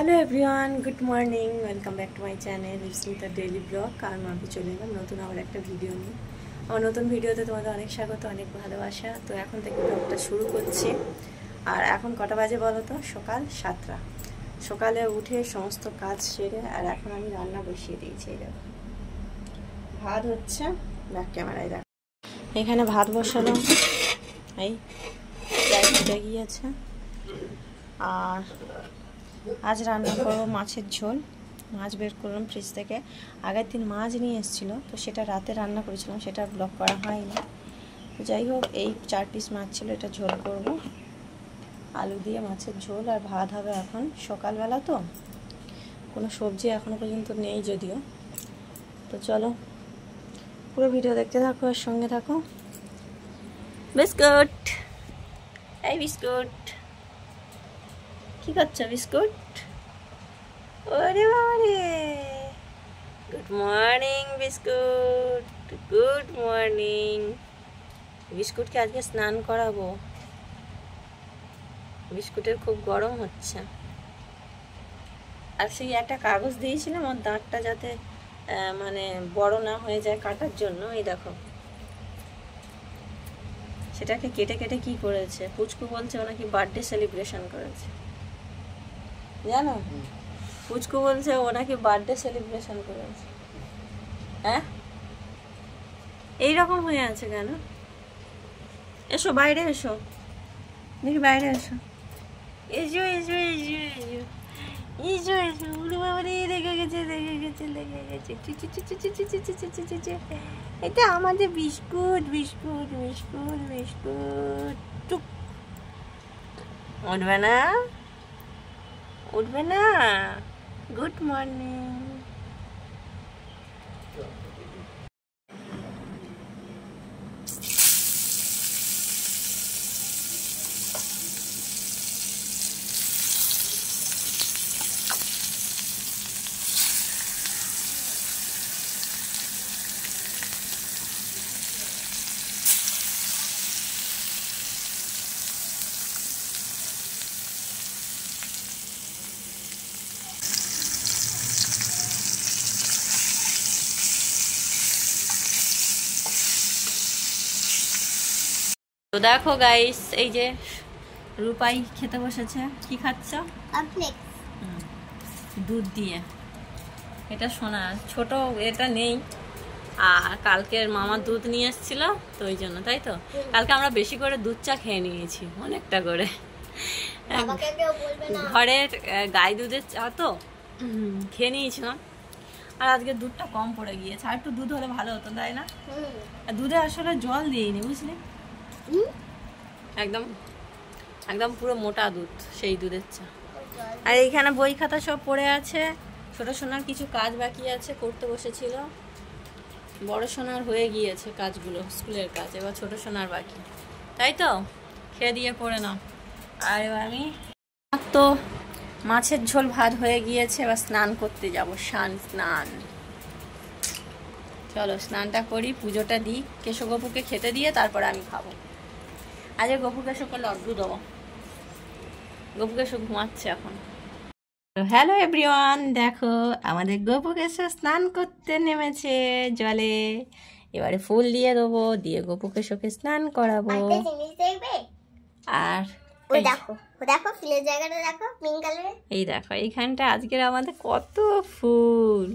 Hello everyone, good morning, welcome back to my channel Smita daily blog. কারণ আমি চলে এলাম নতুন আবার একটা ভিডিও নিয়ে। আমার নতুন ভিডিওতে তোমাদের অনেক স্বাগত, অনেক ভালোবাসা। তো এখন থেকে ব্লগটা শুরু করছি। আর এখন কটা বাজে বলো তো? সকাল 7টা। সকালে উঠে সমস্ত কাজ সেরে আর এখন আমি রান্না বসিয়ে দিয়েছি। এই দেখো ভাত হচ্ছে, ব্যাক ক্যামেরায় দেখো। এখানে ভাত বসালাম, এই ফুটে গিয়েছে। আর আজ রান্না করবো মাছের ঝোল। মাছ বের করলাম ফ্রিজ থেকে, আগের দিন মাছ নিয়ে এসেছিলো, তো সেটা রাতে রান্না করেছিলাম, সেটা ব্লগ করা হয়নি। তো যাই হোক, এই 4 পিস মাছ ছিল, এটা ঝোল করব, আলু দিয়ে মাছের ঝোল। আর ভাত হবে এখন, সকালবেলা তো কোনো সবজি এখনও পর্যন্ত নেই যদিও। তো চলো পুরো ভিডিও দেখতে থাকো আর সঙ্গে থাকো। বিস্কুট, এই বিস্কুট কি করছো? বিস্কুট, ওরে বাবারে, good morning biscuit, good morning. বিস্কুটকে আজকে স্নান করাবো, বিস্কুটের খুব গরম হচ্ছে। আর সেই একটা কাগজ দিয়েছিলাম ওর দাঁতটা যাতে মানে বড় না হয়ে যায় কাটার জন্য। এই দেখো, সেটাকে কেটে কেটে কি করেছে, পুচকু বলছে ও নাকি বার্থডে সেলিব্রেশন করেছে, জানো? পুচকু বলছে ও নাকি বার্থডে সেলিব্রেশন করেছে। হ্যাঁ, এইরকম হয়ে আছে কেন? এসো বাইরে, এসো দেখি, বাইরে এসো, এসো এসো এসো এসো এসো এসো। উড়ে বাবারে, রেগে গেছে, রেগে গেছে, লেগে গেছে। এটা আমাদের বিস্কুট, বিস্কুট, বিস্কুট, বিস্কুট। চুপ, উঠবে না, উঠবে না। Good morning. তো দেখো গাইস, এই যে রূপাই খেতে বসেছে। কি খাচ্ছ? দুধ দিয়ে। এটা সোনা, ছোট এটা নেই। আর কালকের মামা দুধ নিয়ে এসেছিল, তো ওই জন্য, তাই তো কালকে আমরা বেশি করে দুধ চা খেয়ে নিয়েছি, অনেকটা করে। ঘরের গাই দুধের চা তো খেয়ে নিয়েছিলাম। আর আজকে দুধটা কম পড়ে গিয়েছে, আর একটু দুধ হলে ভালো হতো, তাই না? দুধে আসলে জল দিইনি, বুঝলি? একদম একদম পুরো মোটা দুধ, সেই দুধের চা। আর এইখানে বই খাতা সব পড়ে আছে। ছোট সোনার কিছু কাজ বাকি আছে, করতে বসেছিল। বড় সোনার হয়ে গিয়েছে কাজগুলো, স্কুলের কাজ, এবার ছোট সোনার বাকি, তাই তো? খেয়ে দিয়ে পড়ে নাও। আর এবার আমি তো মাছের ঝোল ভাত হয়ে গিয়েছে, এবার স্নান করতে যাব, স্নান। চলো স্নানটা করি, পুজোটা দিই, কেশো গপুকে খেতে দিয়ে তারপর আমি খাবো। আজকে গপু কেশোকে লড্ডু দেবো, গপু কেশো ঘুমাচ্ছে এখন। হ্যালো এভরিওয়ান, দেখো আমাদের গপু কেশো স্নান করতে নেমেছে জলে। এবারে ফুল দিয়ে দেবো, দিয়ে গপু কেশোকে স্নান করাবো। আর এই দেখো, এইখানটা আজকের আমাদের কত ফুল,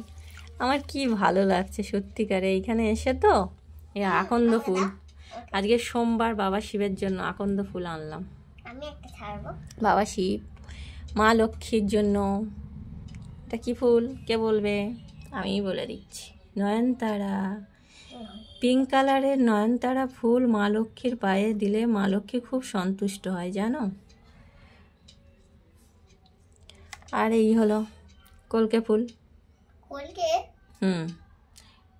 আমার কি ভালো লাগছে সত্যিকারে এইখানে এসে। তো এই আকন্দ ফুল, আজকে সোমবার, বাবা শিবের জন্য আকন্দ ফুল আনলাম। বাবা শিব, মা লক্ষ্মীর জন্য। এটা কি ফুল কে বলবে? আমি বলে দিচ্ছি, নয়নতারা। পিঙ্ক কালারের নয়নতারা ফুল মা লক্ষ্মীর পায়ে দিলে মা লক্ষ্মী খুব সন্তুষ্ট হয়, জানো? আর এই হলো কলকে ফুল,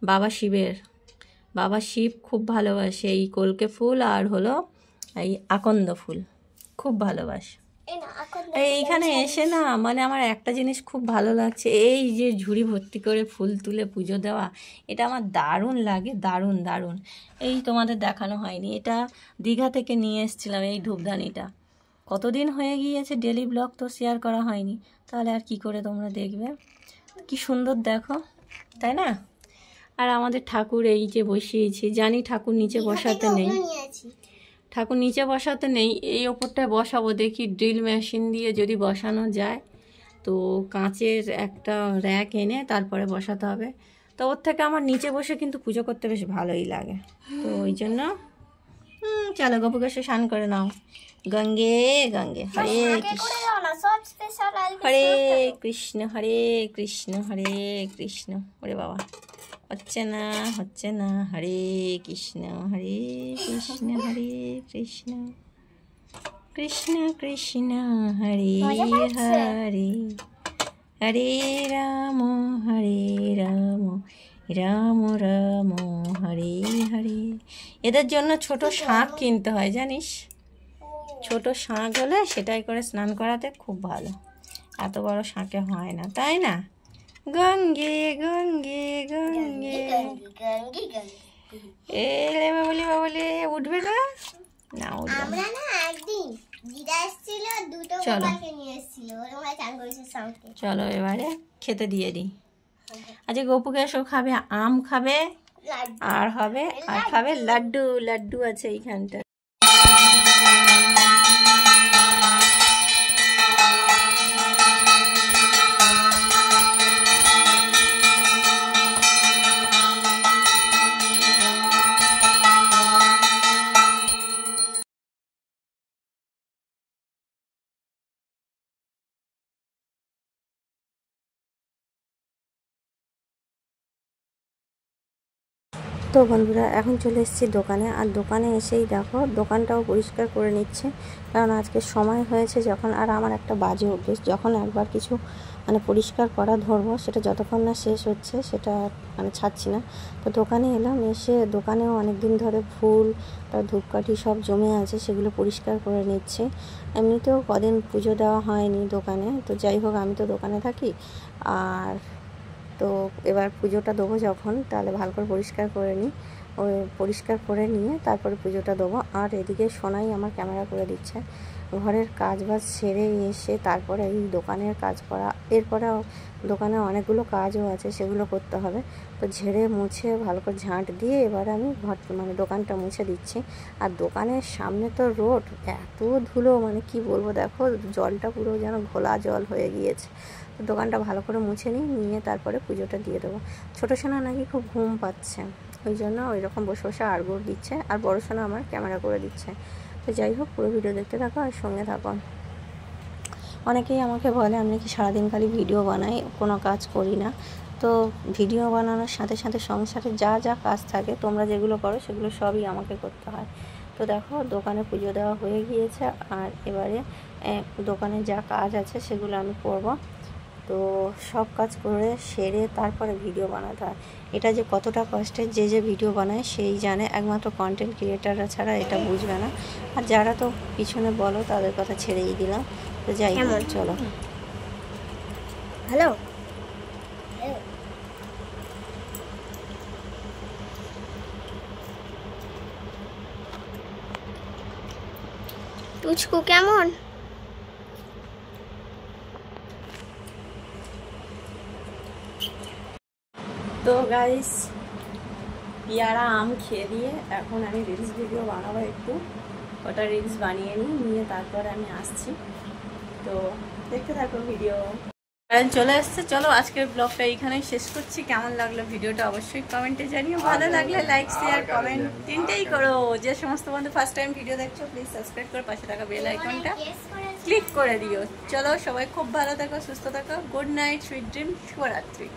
বাবা শিবের, বাবা শিব খুব ভালোবাসে এই কলকে ফুল। আর হলো এই আকন্দ ফুল, খুব ভালোবাসে। এইখানে এসে না, মানে আমার একটা জিনিস খুব ভালো লাগছে, এই যে ঝুড়ি ভর্তি করে ফুল তুলে পুজো দেওয়া, এটা আমার দারুণ লাগে, দারুণ দারুণ। এই তোমাদের দেখানো হয়নি, এটা দীঘা থেকে নিয়ে এসেছিলাম, এই ধূপদানিটা কতদিন হয়ে গিয়েছে ডেলি ব্লগ তো শেয়ার করা হয়নি, তাহলে আর কি করে তোমরা দেখবে। কি সুন্দর দেখো, তাই না? আর আমাদের ঠাকুর এই যে বসিয়েছি, জানি ঠাকুর নিচে বসাতে নেই, ঠাকুর নিচে বসাতে নেই, এই ওপরটায় বসাবো। দেখি ড্রিল মেশিন দিয়ে যদি বসানো যায়, তো কাঁচের একটা র্যাক এনে তারপরে বসাতে হবে। তো ওর থেকে আমার নিচে বসে কিন্তু পুজো করতে বেশ ভালোই লাগে, তো ওই জন্য চলো গপুকে স্নান করে নাও। গঙ্গে গঙ্গে হরে হরে কৃষ্ণ হরে কৃষ্ণ হরে কৃষ্ণ। ওরে বাবা, হচ্ছে না হচ্ছে না। হরে কৃষ্ণ হরে কৃষ্ণ হরে কৃষ্ণ কৃষ্ণ কৃষ্ণ হরে হরে হরে রাম রাম রাম হরে হরে। এদের জন্য ছোট শাঁখ কিনতে হয় জানিস, ছোট শাঁখ হলে সেটাই করে স্নান করাতে খুব ভালো, এত বড় শাঁখে হয় না, তাই না? গঙ্গে গঙ্গে গঙ্গে এলে বাবলি বাবলি উঠবে না, না উঠবে না। চলো এবারে খেতে দিয়ে দিই। আজকে গপুকে সব খাবে, আম খাবে আর খাবে লাড্ডু। লাড্ডু আছে এইখানটা। তো বন্ধুরা এখন চলে এসেছি দোকানে, আর দোকানে এসেই দেখো দোকানটাও পরিষ্কার করে নিচ্ছে, কারণ আজকে সময় হয়েছে যখন। আর আমার একটা বাজে অভ্যেস, যখন একবার কিছু মানে পরিষ্কার করা ধরবো, সেটা যতক্ষণ না শেষ হচ্ছে সেটা মানে ছাড়ছি না। তো দোকানে এলাম, এসে দোকানেও অনেক দিন ধরে ফুল তার ধূপকাঠি সব জমে আছে, সেগুলো পরিষ্কার করে নিচ্ছে। এমনিতেও কদিন পুজো দেওয়া হয়নি দোকানে, তো যাই হোক আমি তো দোকানে থাকি, আর তো এবার পুজোটা দেবো যখন, তাহলে ভালো করে পরিষ্কার করে নিই। ওই পরিষ্কার করে নিয়ে তারপরে পুজোটা দেবো। আর এদিকে সোনাই আমার ক্যামেরা করে দিচ্ছে। ঘরের কাজ বাজ সেরে এসে তারপরে এই দোকানের কাজ করা, এরপরে দোকানে অনেকগুলো কাজও আছে, সেগুলো করতে হবে। তো ঝেড়ে মুছে ভালো করে ঝাঁট দিয়ে এবারে আমি মানে দোকানটা মুছে দিচ্ছি। আর দোকানের সামনে তো রোড, এত ধুলো মানে কি বলবো, দেখো জলটা পুরো যেন ঘোলা জল হয়ে গিয়েছে। তো দোকানটা ভালো করে মুছে নিয়ে তারপরে পুজোটা দিয়ে দেবো। ছোটো সোনা নাকি খুব ঘুম পাচ্ছে, ওই জন্য ওই রকম বসে বসে আড়গোড় দিচ্ছে, আর বড় সোনা আমার ক্যামেরা করে দিচ্ছে। তো যাই হোক পুরো ভিডিও দেখতে থাকো আর সঙ্গে থাকো। অনেকেই আমাকে বলে আমি নাকি সারাদিন খালি ভিডিও বানাই, কোনো কাজ করি না। তো ভিডিও বানানোর সাথে সাথে সংসারে যা যা কাজ থাকে তোমরা যেগুলো করো সেগুলো সবই আমাকে করতে হয়। তো দেখো দোকানে পুজো দেওয়া হয়ে গিয়েছে, আর এবারে দোকানে যা কাজ আছে সেগুলো আমি করব। তো সব কাজ করে সেরে তারপরে ভিডিও বানাতে হয়। এটা যে কতটা কষ্টের, যে ভিডিও বানায় সেই জানে, একমাত্র কন্টেন্ট ক্রিয়েটাররা ছাড়া এটা বুঝবে না। আর যারা তো পিছনে বলো তাদের কথা ছেড়েই দিলাম। তো যাই হোক চলো। হ্যালো তুচকু কেমন? তো গাইস পেয়ারা আম খেয়ে দিয়ে এখন আমি রিলস ভিডিও বানাবো, একটু ওটা রিলস বানিয়ে নিয়ে তারপরে আমি আসছি। তো দেখতে থাকো ভিডিও। চলে আসছে, চলো আজকের ব্লগটা এইখানেই শেষ করছি। কেমন লাগলো ভিডিওটা অবশ্যই কমেন্টে জানিও, ভালো লাগলে লাইক শেয়ার কমেন্ট তিনটেই করো। যে সমস্ত বন্ধু ফার্স্ট টাইম ভিডিও দেখছো প্লিজ সাবস্ক্রাইব করে পাশে থাকা বেল আইকনটা ক্লিক করে দিও। চলো সবাই খুব ভালো থাকো, সুস্থ থাকো, গুড নাইট, সুইট ড্রিম, শুভরাত্রি।